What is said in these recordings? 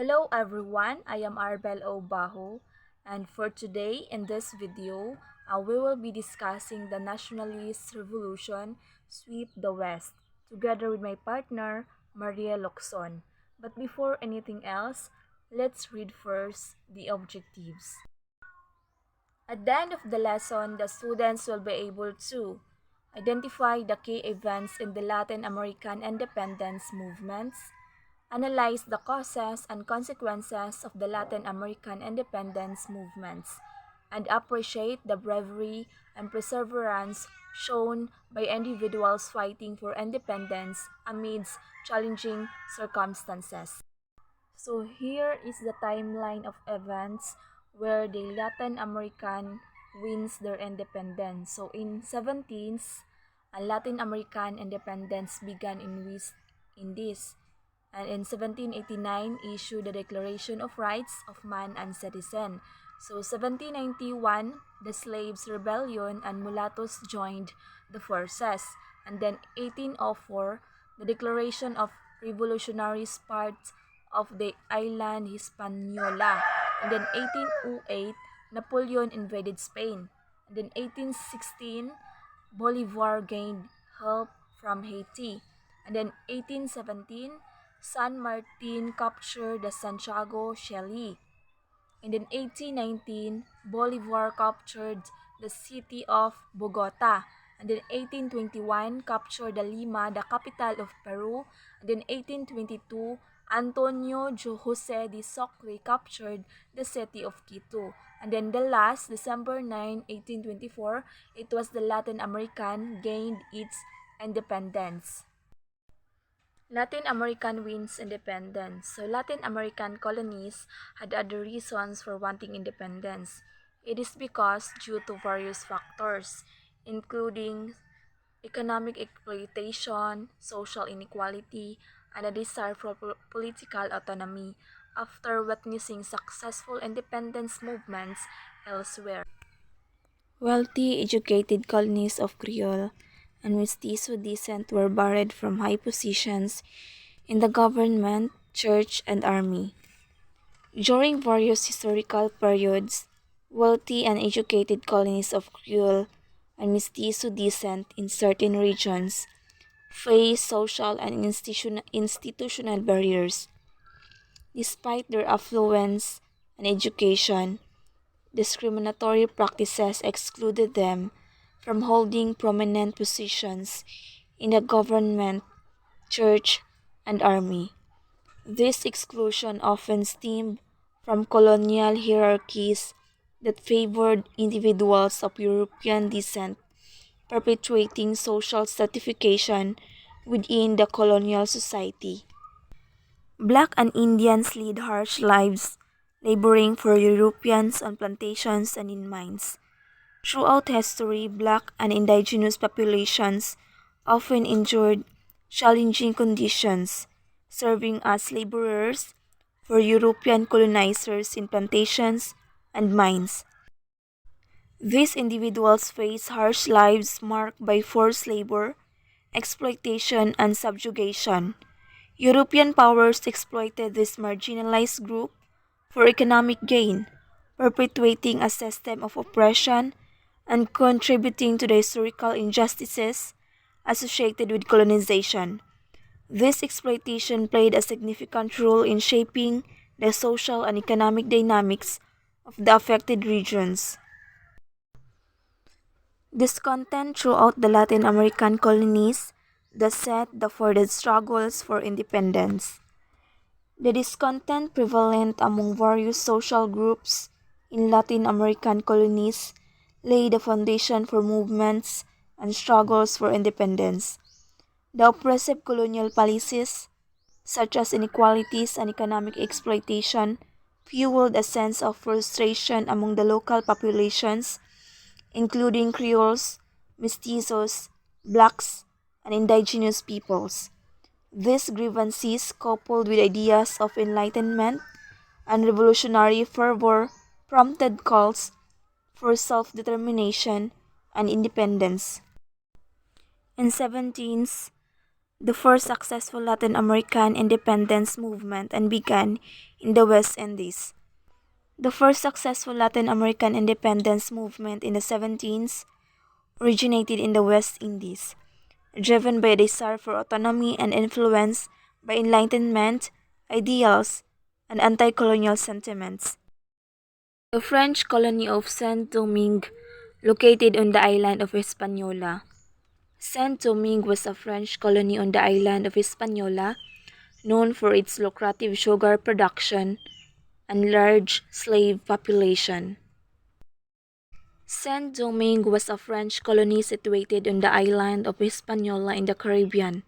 Hello everyone, I am Arbel Obaho, and for today in this video, we will be discussing the nationalist revolution sweep the West together with my partner Maria Locson. But before anything else, let's read first the objectives. At the end of the lesson, the students will be able to identify the key events in the Latin American independence movements, analyze the causes and consequences of the Latin American independence movements, and appreciate the bravery and perseverance shown by individuals fighting for independence amidst challenging circumstances. So here is the timeline of events where the Latin American wins their independence. So in 17th, Latin American independence began in West Indies, and in 1789 issued the Declaration of Rights of Man and Citizen. So 1791, the Slaves Rebellion and mulattoes joined the forces, and then 1804, the Declaration of Revolutionaries part of the island Hispaniola, and then 1808, Napoleon invaded Spain, and then 1816, Bolivar gained help from Haiti, and then 1817, San Martin captured the Santiago Chile, and in 1819, Bolivar captured the city of Bogota. And in 1821, captured the Lima, the capital of Peru. And in 1822, Antonio Jose de Sucre captured the city of Quito. And then the last, December 9, 1824, it was the Latin American gained its independence. Latin American wins independence. So Latin American colonies had other reasons for wanting independence. It is because due to various factors, including economic exploitation, social inequality, and a desire for political autonomy after witnessing successful independence movements elsewhere. Wealthy, educated colonies of Creole and mestizo descent were barred from high positions in the government, church, and army. During various historical periods, wealthy and educated colonies of Creole and mestizo descent in certain regions faced social and institutional barriers. Despite their affluence and education, discriminatory practices excluded them from holding prominent positions in the government, church, and army. This exclusion often stemmed from colonial hierarchies that favored individuals of European descent, perpetuating social stratification within the colonial society. Black and Indians lead harsh lives, laboring for Europeans on plantations and in mines. Throughout history, black and indigenous populations often endured challenging conditions, serving as laborers for European colonizers in plantations and mines. These individuals face harsh lives marked by forced labor, exploitation, and subjugation. European powers exploited this marginalized group for economic gain, perpetuating a system of oppression and contributing to the historical injustices associated with colonization. This exploitation played a significant role in shaping the social and economic dynamics of the affected regions. Discontent throughout the Latin American colonies thus set the for the struggles for independence. The discontent prevalent among various social groups in Latin American colonies laid the foundation for movements and struggles for independence. The oppressive colonial policies, such as inequalities and economic exploitation, fueled a sense of frustration among the local populations, including Creoles, mestizos, blacks, and indigenous peoples. These grievances, coupled with ideas of enlightenment and revolutionary fervor, prompted calls for self determination and independence. In 17th, the first successful Latin American independence movement and began in the West Indies. The first successful Latin American independence movement in the 17th originated in the West Indies, driven by a desire for autonomy and influenced by Enlightenment ideals and anti-colonial sentiments. The French colony of Saint-Domingue, located on the island of Hispaniola. Saint-Domingue was a French colony on the island of Hispaniola, known for its lucrative sugar production and large slave population. Saint-Domingue was a French colony situated on the island of Hispaniola in the Caribbean.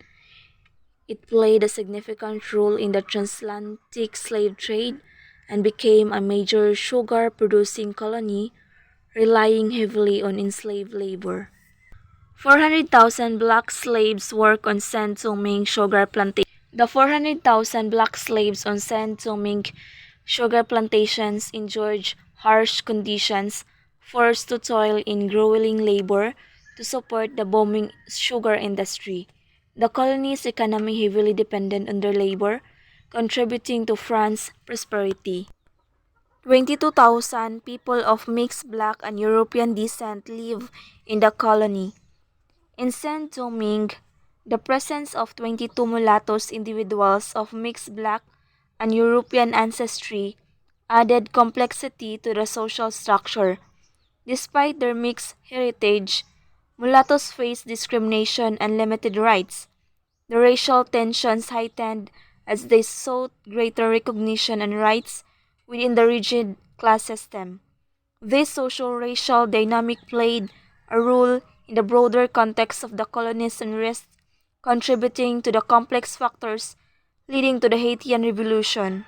It played a significant role in the transatlantic slave trade and became a major sugar-producing colony, relying heavily on enslaved labor. 400,000 black slaves worked on Saint-Domingue sugar plantations. The 400,000 black slaves on Saint-Domingue sugar plantations endured harsh conditions, forced to toil in grueling labor to support the booming sugar industry. The colony's economy heavily depended on their labor, contributing to France's prosperity. 22,000 people of mixed black and European descent live in the colony. In Saint-Domingue, the presence of 22 mulattoes individuals of mixed black and European ancestry added complexity to the social structure. Despite their mixed heritage, mulattoes faced discrimination and limited rights. The racial tensions heightened as they sought greater recognition and rights within the rigid class system. This social-racial dynamic played a role in the broader context of the colony's unrest, contributing to the complex factors leading to the Haitian Revolution.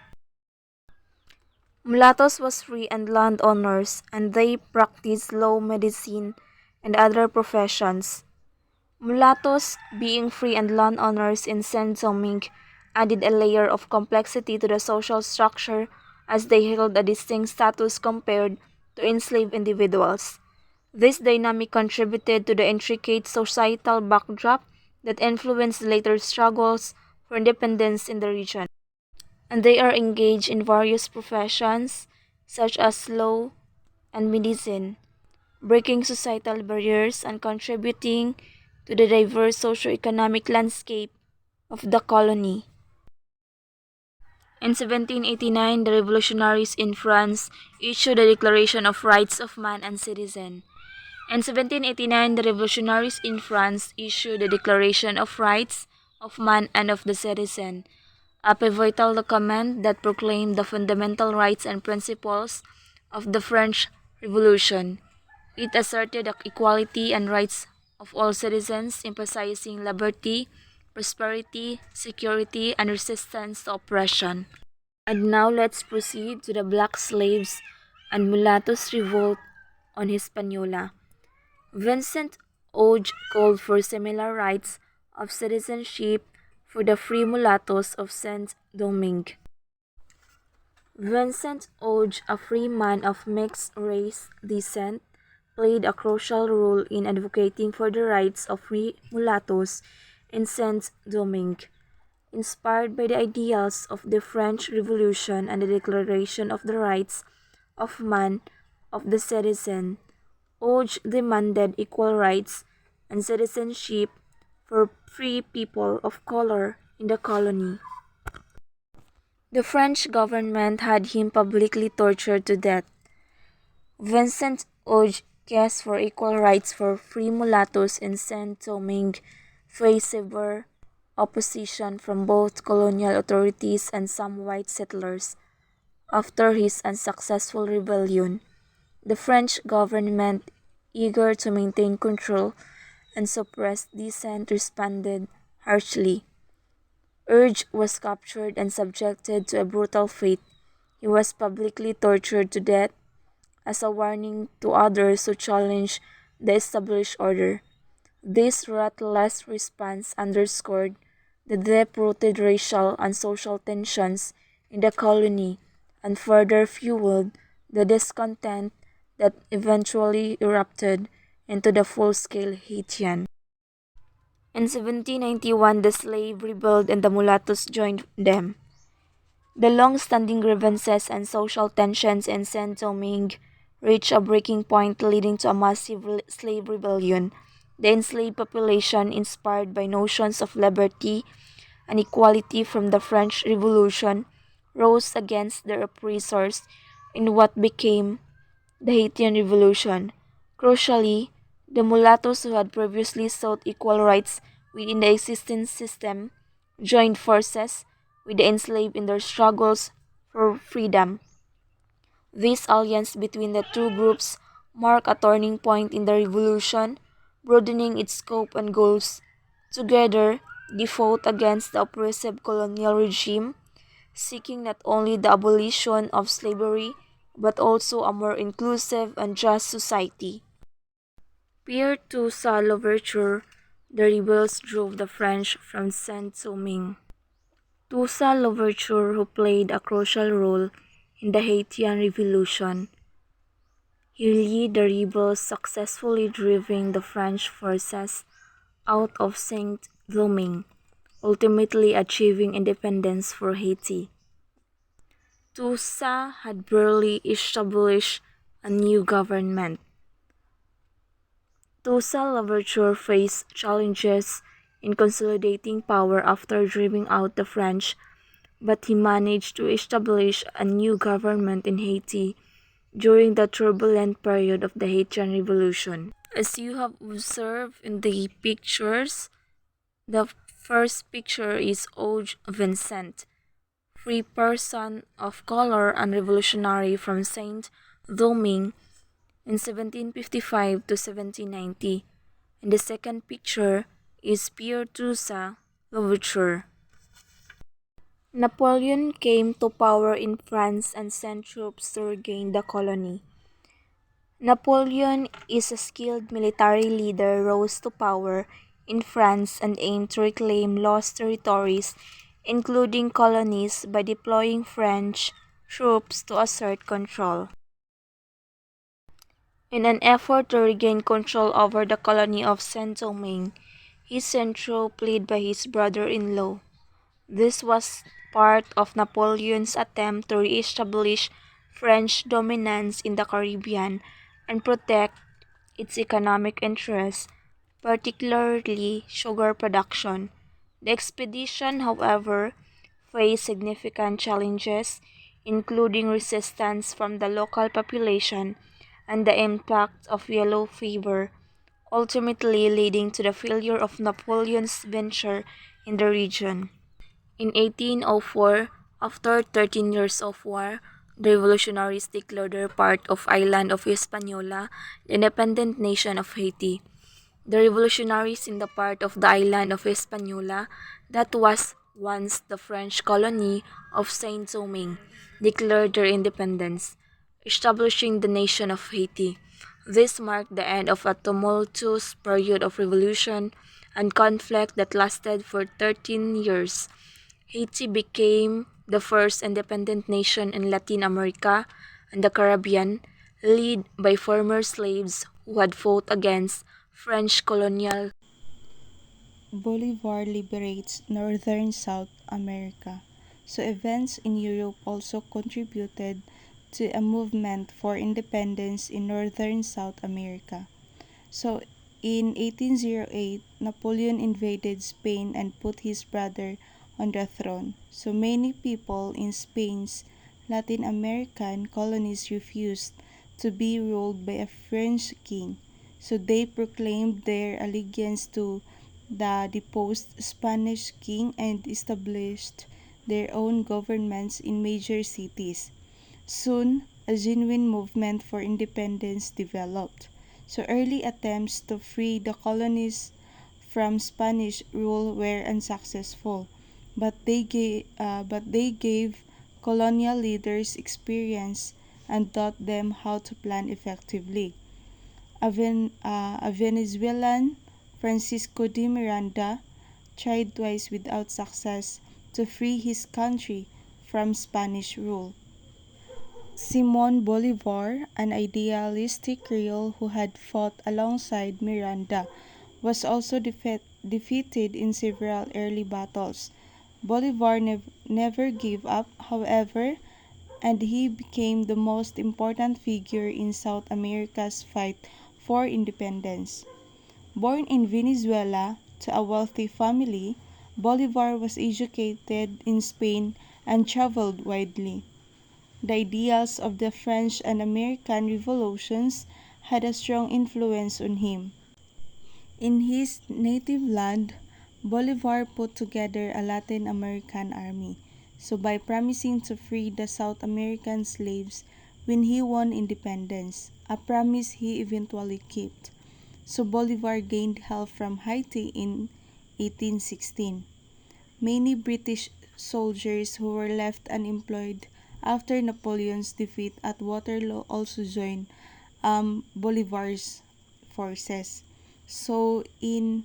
Mulattoes was free and landowners, and they practiced law, medicine, and other professions. Mulattoes, being free and landowners in Saint-Domingue, added a layer of complexity to the social structure as they held a distinct status compared to enslaved individuals. This dynamic contributed to the intricate societal backdrop that influenced later struggles for independence in the region. And they are engaged in various professions such as law and medicine, breaking societal barriers and contributing to the diverse socio-economic landscape of the colony. In 1789, the revolutionaries in France issued the Declaration of Rights of Man and Citizen. In 1789, the revolutionaries in France issued the Declaration of Rights of Man and of the Citizen, a pivotal document that proclaimed the fundamental rights and principles of the French Revolution. It asserted the equality and rights of all citizens, emphasizing liberty, prosperity, security, and resistance to oppression. And now let's proceed to the Black Slaves and Mulattoes Revolt on Hispaniola. Vincent Ogg called for similar rights of citizenship for the free mulattoes of Saint-Domingue. Vincent Ogg, a free man of mixed race descent, played a crucial role in advocating for the rights of free mulattoes in Saint-Domingue. Inspired by the ideals of the French Revolution and the Declaration of the Rights of Man of the Citizen, Ogg demanded equal rights and citizenship for free people of color in the colony. The French government had him publicly tortured to death. Vincent Ogg cast for equal rights for free mulattoes in Saint-Domingue faced severe opposition from both colonial authorities and some white settlers. After his unsuccessful rebellion, the French government, eager to maintain control and suppress dissent, responded harshly. Ogg was captured and subjected to a brutal fate. He was publicly tortured to death as a warning to others who challenged the established order. This ruthless response underscored the deep-rooted racial and social tensions in the colony and further fueled the discontent that eventually erupted into the full-scale Haitian. In 1791, the slave rebelled and the mulattoes joined them. The long-standing grievances and social tensions in Saint Domingue reached a breaking point, leading to a massive slave rebellion. The enslaved population, inspired by notions of liberty and equality from the French Revolution, rose against their oppressors in what became the Haitian Revolution. Crucially, the mulattoes who had previously sought equal rights within the existing system joined forces with the enslaved in their struggles for freedom. This alliance between the two groups marked a turning point in the revolution, broadening its scope and goals. Together, they fought against the oppressive colonial regime, seeking not only the abolition of slavery but also a more inclusive and just society. Prior to sa Louverture, the rebels drove the French from Saint-Domingue. Toussaint Louverture, who played a crucial role in the Haitian Revolution, he led the rebels, successfully driving the French forces out of Saint-Domingue, ultimately achieving independence for Haiti. Toussaint had barely established a new government. Toussaint Louverture faced challenges in consolidating power after driving out the French, but he managed to establish a new government in Haiti during the turbulent period of the Haitian Revolution. As you have observed in the pictures, the first picture is Auge Vincent, free person of color and revolutionary from Saint Domingue in 1755 to 1790. And the second picture is Pierre Toussaint Louverture. Napoleon came to power in France and sent troops to regain the colony. Napoleon is a skilled military leader rose to power in France and aimed to reclaim lost territories, including colonies, by deploying French troops to assert control. In an effort to regain control over the colony of Saint-Domingue, he sent troops led by his brother-in-law. This was part of Napoleon's attempt to re-establish French dominance in the Caribbean and protect its economic interests, particularly sugar production. The expedition, however, faced significant challenges, including resistance from the local population and the impact of yellow fever, ultimately leading to the failure of Napoleon's venture in the region. In 1804, after 13 years of war, the revolutionaries declared their part of island of Hispaniola, the independent nation of Haiti. The revolutionaries in the part of the island of Hispaniola that was once the French colony of Saint-Domingue declared their independence, establishing the nation of Haiti. This marked the end of a tumultuous period of revolution and conflict that lasted for 13 years. Haiti became the first independent nation in Latin America and the Caribbean, led by former slaves who had fought against French colonial. Bolivar liberates northern South America. So events in Europe also contributed to a movement for independence in northern South America. So in 1808, Napoleon invaded Spain and put his brother on the throne. So many people in Spain's Latin American colonies refused to be ruled by a French king. So they proclaimed their allegiance to the deposed Spanish king and established their own governments in major cities. Soon, a genuine movement for independence developed. So early attempts to free the colonies from Spanish rule were unsuccessful, but they gave colonial leaders experience and taught them how to plan effectively. A Venezuelan, Francisco de Miranda, tried twice without success to free his country from Spanish rule. Simon Bolivar, an idealistic Creole who had fought alongside Miranda, was also defeated in several early battles. Bolivar never gave up, however, and he became the most important figure in South America's fight for independence. Born in Venezuela to a wealthy family, Bolivar was educated in Spain and traveled widely. The ideals of the French and American revolutions had a strong influence on him. In his native land, Bolivar put together a Latin American army, so by promising to free the South American slaves when he won independence, a promise he eventually kept. So Bolivar gained help from Haiti in 1816. Many British soldiers who were left unemployed after Napoleon's defeat at Waterloo also joined Bolivar's forces. So in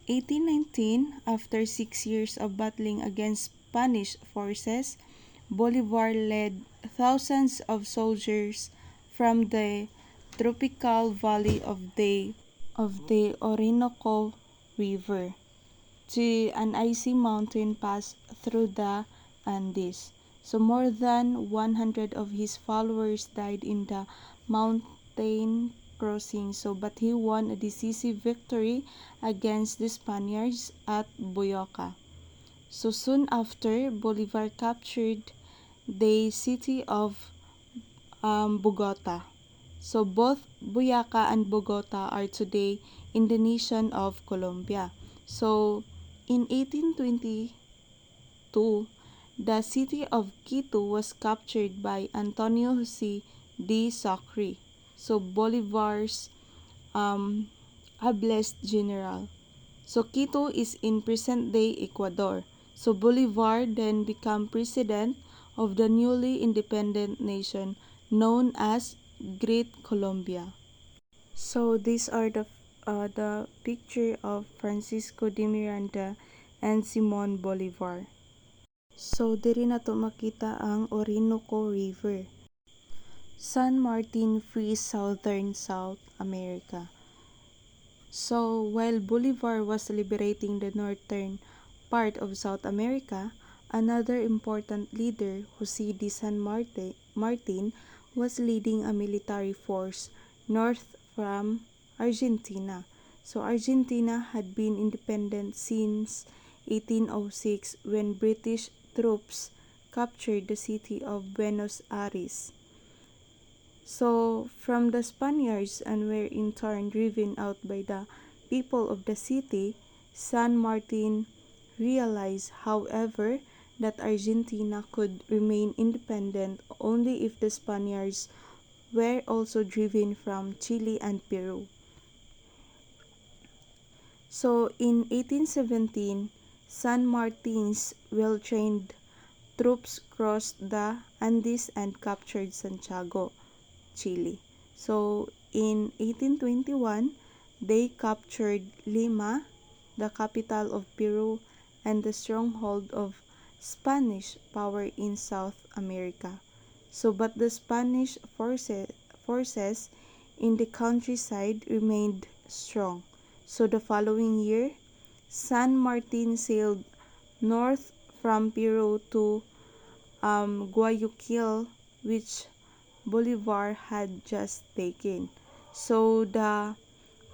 1819, after 6 years of battling against Spanish forces, Bolivar led thousands of soldiers from the tropical valley of the Orinoco River to an icy mountain pass through the Andes. So more than 100 of his followers died in the mountain crossing. But he won a decisive victory against the Spaniards at Boyaca. So soon after, Bolivar captured the city of Bogota. So both Boyaca and Bogota are today in the nation of Colombia. So in 1822, the city of Quito was captured by Antonio Jose de Sucre, so Bolivar's ablest general. So Quito is in present-day Ecuador. So Bolivar then became president of the newly independent nation known as Great Colombia. So these are the picture of Francisco de Miranda and Simon Bolivar. So diri na to makita ang Orinoco River. San Martin Free Southern South America. So while Bolivar was liberating the northern part of South America, another important leader, Jose de San Martin, was leading a military force north from Argentina. So Argentina had been independent since 1806 when British troops captured the city of Buenos Aires. So from the Spaniards and were in turn driven out by the people of the city, San Martin realized, however, that Argentina could remain independent only if the Spaniards were also driven from Chile and Peru. So in 1817, San Martin's well-trained troops crossed the Andes and captured Santiago, Chile. So in 1821, they captured Lima, the capital of Peru and the stronghold of Spanish power in South America. But the Spanish forces in the countryside remained strong. So the following year, San Martin sailed north from Peru to Guayaquil, which Bolivar had just taken. So the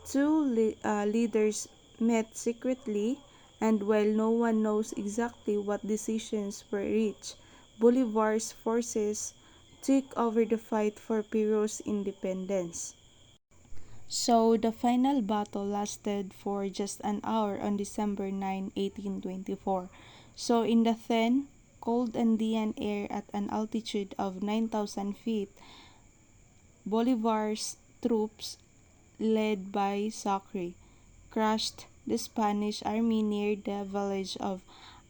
two leaders met secretly, and while no one knows exactly what decisions were reached, Bolivar's forces took over the fight for Peru's independence. So the final battle lasted for just an hour on December 9, 1824. So in the thin, cold Andean air at an altitude of 9,000 feet, Bolivar's troops, led by Sucre, crushed the Spanish army near the village of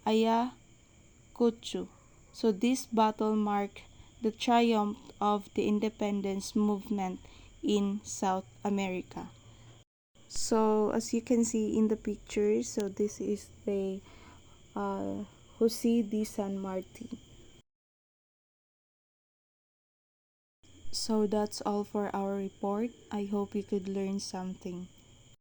Ayacucho. So this battle marked the triumph of the independence movement in South America. So as you can see in the picture, so this is the Jose de San Martin. So that's all for our report. I hope you could learn something.